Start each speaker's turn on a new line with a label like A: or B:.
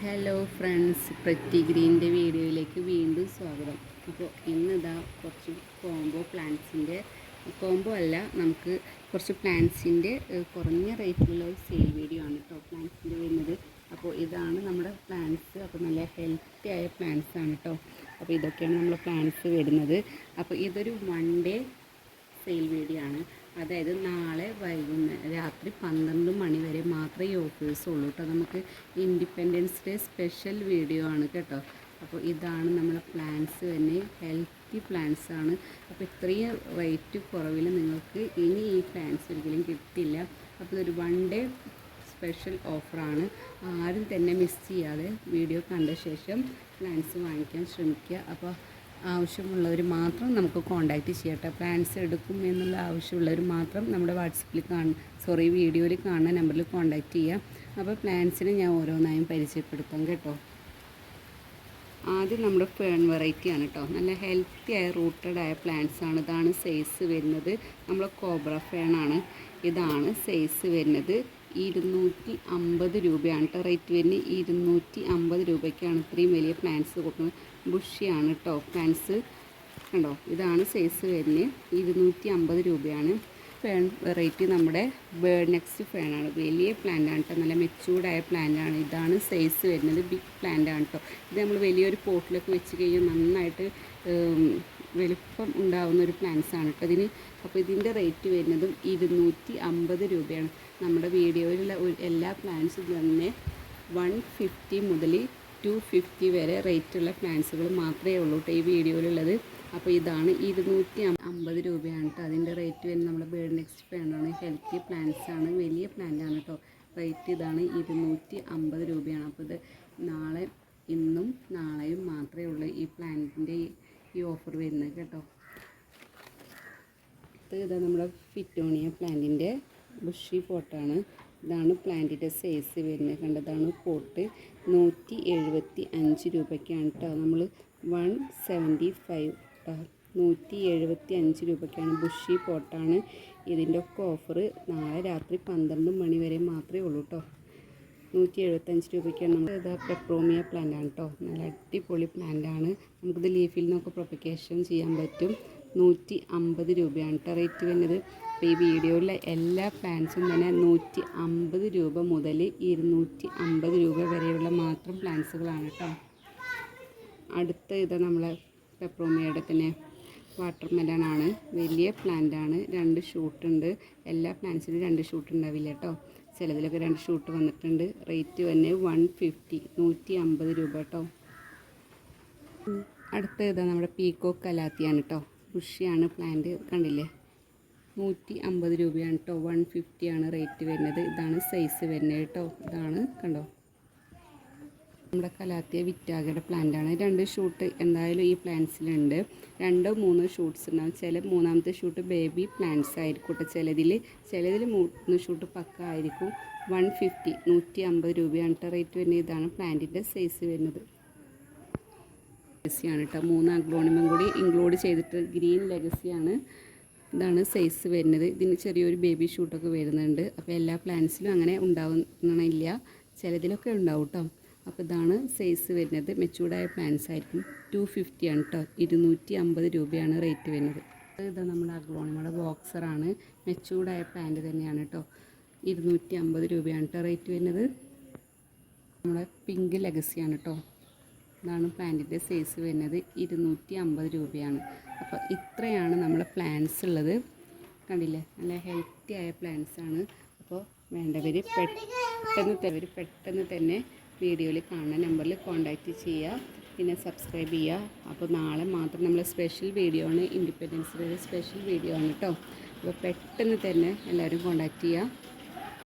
A: Hello friends, pretty ഗ്രീൻ്റെ വീഡിയോയിലേക്ക് വീണ്ടും സ്വാഗതം. അപ്പോൾ ഇന്നിതാ കുറച്ച് കോംബോ അല്ല, നമുക്ക് കുറച്ച് പ്ലാന്റ്സിൻ്റെ കുറഞ്ഞ റേറ്റിലുള്ള ഒരു സെയിൽ വീഡിയോ ആണ് കേട്ടോ പ്ലാന്റ്സിൻ്റെ വരുന്നത്. അപ്പോൾ ഇതാണ് നമ്മുടെ പ്ലാന്റ്സ്. അപ്പോൾ നല്ല ഹെൽത്തി ആയ പ്ലാന്റ്സ് ആണ് കേട്ടോ. അപ്പോൾ ഇതൊക്കെയാണ് നമ്മുടെ പ്ലാന്റ്സ് വരുന്നത്. അപ്പോൾ ഇതൊരു 1 ഡേ സെയിൽ വീഡിയോ ആണ്. അതായത് നാളെ വൈകുന്നേരം രാത്രി 12 മണി വരെ മാത്രമേ ഈ ഓഫേഴ്സ് ഉള്ളൂ കേട്ടോ. നമുക്ക് ഇൻഡിപെൻഡൻസ് ഡേ സ്പെഷ്യൽ വീഡിയോ ആണ് കേട്ടോ. അപ്പോൾ ഇതാണ് നമ്മുടെ പ്ലാന്റ്സ് തന്നെ, ഹെൽത്തി പ്ലാന്റ്സ് ആണ്. അപ്പോൾ ഇത്രയും റേറ്റ് കുറവിൽ നിങ്ങൾക്ക് ഇനി ഈ പ്ലാന്റ്സ് ഒരിക്കലും കിട്ടില്ല. അപ്പോൾ ഇതൊരു 1 ഡേ സ്പെഷ്യൽ ഓഫറാണ്. ആരും തന്നെ മിസ് ചെയ്യാതെ വീഡിയോ കണ്ട ശേഷം പ്ലാന്റ്സ് വാങ്ങിക്കാൻ ശ്രമിക്കുക. അപ്പോൾ ആവശ്യമുള്ളവർ മാത്രം നമുക്ക് കോൺടാക്റ്റ് ചെയ്യട്ടെ. പ്ലാൻസ് എടുക്കും എന്നുള്ള ആവശ്യമുള്ളവർ മാത്രം നമ്മുടെ വാട്സപ്പിൽ വീഡിയോയിൽ കാണുന്ന നമ്പറിൽ കോൺടാക്റ്റ് ചെയ്യാം. അപ്പോൾ പ്ലാൻസിനെ ഞാൻ ഓരോന്നായും പരിചയപ്പെടുത്താം കേട്ടോ. ആദ്യം നമ്മുടെ ഫേൺ വെറൈറ്റി ആണ് കേട്ടോ. നല്ല ഹെൽത്തി ആയ റൂട്ടഡ് ആയ പ്ലാന്റ്സ് ആണ്. ഇതാണ് സൈസ് വരുന്നത്. നമ്മൾ കോബ്ര ഫേൺ ആണ്. ഇതാണ് സൈസ് വരുന്നത്. 250 രൂപയാണ് കേട്ടോ റേറ്റ് വരുന്നത്. 250 രൂപയ്ക്കാണ് ഇത്രയും വലിയ പ്ലാന്റ്സ് കൊടുക്കുന്നത്. ബുഷിയാണ് കേട്ടോ പ്ലാന്റ്സ് കണ്ടോ. ഇതാണ് സൈസ് വരുന്നത്. 250 രൂപയാണ്. ഫേൺ വെറൈറ്റി നമ്മുടെ ബേർഡ് നെക്സ്റ്റ് ഫേണാണ്. വലിയ പ്ലാന്റ് ആണ് കേട്ടോ. നല്ല മെച്ചൂർഡായ പ്ലാന്റ് ആണ്. ഇതാണ് സൈസ് വരുന്നത്. ബിഗ് പ്ലാന്റ് ആണ് കേട്ടോ. ഇത് നമ്മൾ വലിയൊരു പോട്ടിലൊക്കെ വെച്ച് കഴിഞ്ഞാൽ നന്നായിട്ട് വലുപ്പം ഉണ്ടാകുന്ന ഒരു പ്ലാന്റ്സ് ആണ് കേട്ടോ ഇതിന്. അപ്പോൾ ഇതിൻ്റെ റേറ്റ് വരുന്നതും 250 രൂപയാണ്. നമ്മുടെ വീഡിയോയിലുള്ള എല്ലാ പ്ലാന്റ്സും തന്നെ 150 മുതൽ 250 വരെ റേറ്റുള്ള പ്ലാന്റ്സുകൾ മാത്രമേ ഉള്ളൂ കേട്ടോ ഈ വീഡിയോയിലുള്ളത്. അപ്പോൾ ഇതാണ് 250 രൂപയാണ് കേട്ടോ അതിൻ്റെ റേറ്റ് വരുന്നത്. നമ്മുടെ ബേർഡ് നെക്സ്റ്റ് പ്ലാന്റാണ്. ഹെൽത്തി പ്ലാന്റ്സ് ആണ്. വലിയ പ്ലാന്റാണ് കേട്ടോ. റേറ്റ് ഇതാണ് 250 രൂപയാണ്. അപ്പോൾ ഇത് ഇന്നും നാളെയും മാത്രമേ ഉള്ളൂ ഈ പ്ലാന്റിൻ്റെ ഈ ഓഫർ വരുന്നത് കേട്ടോ. ഇതാ നമ്മുടെ ഫിറ്റോണിയ പ്ലാന്റിൻ്റെ ബുഷി പോട്ടാണ്. ഇതാണ് പ്ലാന്റിൻ്റെ സൈസ് വരുന്നത്. കണ്ടതാണ് പോട്ട്. 175 രൂപയ്ക്കാണ് കേട്ടോ. നമ്മൾ 175 175 രൂപയ്ക്കാണ്. ബുഷി പോട്ടാണ്. ഇതിൻ്റെ ഒക്കെ ഓഫർ നാളെ രാത്രി 12 മണി വരെ മാത്രമേ ഉള്ളൂ കേട്ടോ. 175 രൂപയ്ക്കാണ്. നമ്മൾ ഇത് പെപ്രോമിയ പ്ലാന്റ് ആണ് കേട്ടോ. നല്ല അടിപൊളി പ്ലാന്റ് ആണ്. നമുക്കിത് ലീഫിൽ നിന്നൊക്കെ പ്രൊപ്പഗേഷൻ ചെയ്യാൻ പറ്റും. 150 രൂപയാണ് കേട്ടോ റേറ്റ് വരുന്നത്. അപ്പോൾ ഈ വീഡിയോയിലെ എല്ലാ പ്ലാന്റ്സും തന്നെ 150 രൂപ മുതൽ 250 രൂപ വരെയുള്ള മാത്രം പ്ലാന്റ്സുകളാണ് കേട്ടോ. അടുത്ത ഇത് നമ്മളെ പെപ്രോമിയയുടെ തന്നെ വാട്ടർ മെലനാണ്. വലിയ പ്ലാന്റാണ്. 2 ഷൂട്ടുണ്ട്. എല്ലാ പ്ലാന്റ്സിനും 2 ഷൂട്ട് ഉണ്ടാവില്ല കേട്ടോ. ചിലതിലൊക്കെ 2 ഷൂട്ട് വന്നിട്ടുണ്ട്. റേറ്റ് തന്നെ 150 രൂപ കേട്ടോ. അടുത്ത ഇതാ നമ്മുടെ പീക്കോക്ക് കലാത്തിയാണ് കേട്ടോ. ബുഷിയാണ് പ്ലാന്റ്. കണ്ടില്ലേ, 150 രൂപയാണ് കേട്ടോ. 150 ആണ് റേറ്റ് വരുന്നത്. ഇതാണ് സൈസ് വരുന്നത് കേട്ടോ. ഇതാണ് കണ്ടോ നമ്മുടെ കലാത്തിയ വിറ്റാഗയുടെ പ്ലാന്റാണ്. 2 ഷൂട്ട് എന്തായാലും ഈ പ്ലാന്റ്സിലുണ്ട്. 2-3 ഷൂട്ട്സ് ഉണ്ടാവും. ചില മൂന്നാമത്തെ ഷൂട്ട് ബേബി പ്ലാന്റ്സ് ആയിരിക്കും കേട്ടോ. ചിലതിൽ 3 ഷൂട്ട് പക്ക ആയിരിക്കും. 150 രൂപയാണ് കേട്ടോ റേറ്റ് വരുന്നത്. ഇതാണ് പ്ലാന്റിൻ്റെ സൈസ് വരുന്നത്. ലെഗസിയാണ് കേട്ടോ. 3 അഗ്ലോണിമം കൂടി ഇൻക്ലൂഡ് ചെയ്തിട്ട് ഗ്രീൻ ലെഗസിയാണ്. ഇതാണ് സൈസ് വരുന്നത്. ഇതിന് ചെറിയൊരു ബേബി ഷൂട്ടൊക്കെ വരുന്നുണ്ട്. അപ്പോൾ എല്ലാ പ്ലാന്റ്സിലും അങ്ങനെ ഉണ്ടാവുന്നില്ല, ചിലതിലൊക്കെ ഉണ്ടാവും കേട്ടോ. അപ്പോൾ ഇതാണ് സൈസ് വരുന്നത്. മെച്ചൂർഡായ പ്ലാന്റ്സ് ആയിരിക്കും. 250 ആണ് കേട്ടോ. 250 രൂപയാണ് റേറ്റ് വരുന്നത്. ഇത് നമ്മുടെ അഗ്ലോണിമയുടെ ബോക്സറാണ്. മെച്ചൂർഡായ പ്ലാന്റ് തന്നെയാണ് കേട്ടോ. 250 രൂപയാണ് കേട്ടോ റേറ്റ് വരുന്നത്. നമ്മുടെ പിങ്ക് ലെഗസിയാണ് കേട്ടോ. ഇതാണ് പ്ലാന്റിൻ്റെ സൈസ് വരുന്നത്. 250 രൂപയാണ്. അപ്പോൾ ഇത്രയാണ് നമ്മളെ പ്ലാന്റ്സ് ഉള്ളത്. കണ്ടില്ലേ, നല്ല ഹെൽത്തി ആയ പ്ലാന്റ്സ് ആണ്. അപ്പോൾ വേണ്ടവർ പെട്ടെന്ന് തന്നെ വീഡിയോയിൽ കാണുന്ന നമ്പറിൽ കോൺടാക്റ്റ് ചെയ്യുക. പിന്നെ സബ്സ്ക്രൈബ് ചെയ്യുക. അപ്പോൾ നാളെ മാത്രം നമ്മൾ സ്പെഷ്യൽ വീഡിയോ ആണ്. ഇൻഡിപെൻഡൻസ് ഡേ സ്പെഷ്യൽ വീഡിയോ ആണ് കേട്ടോ. അപ്പോൾ പെട്ടെന്ന് തന്നെ എല്ലാവരും കോൺടാക്റ്റ് ചെയ്യുക.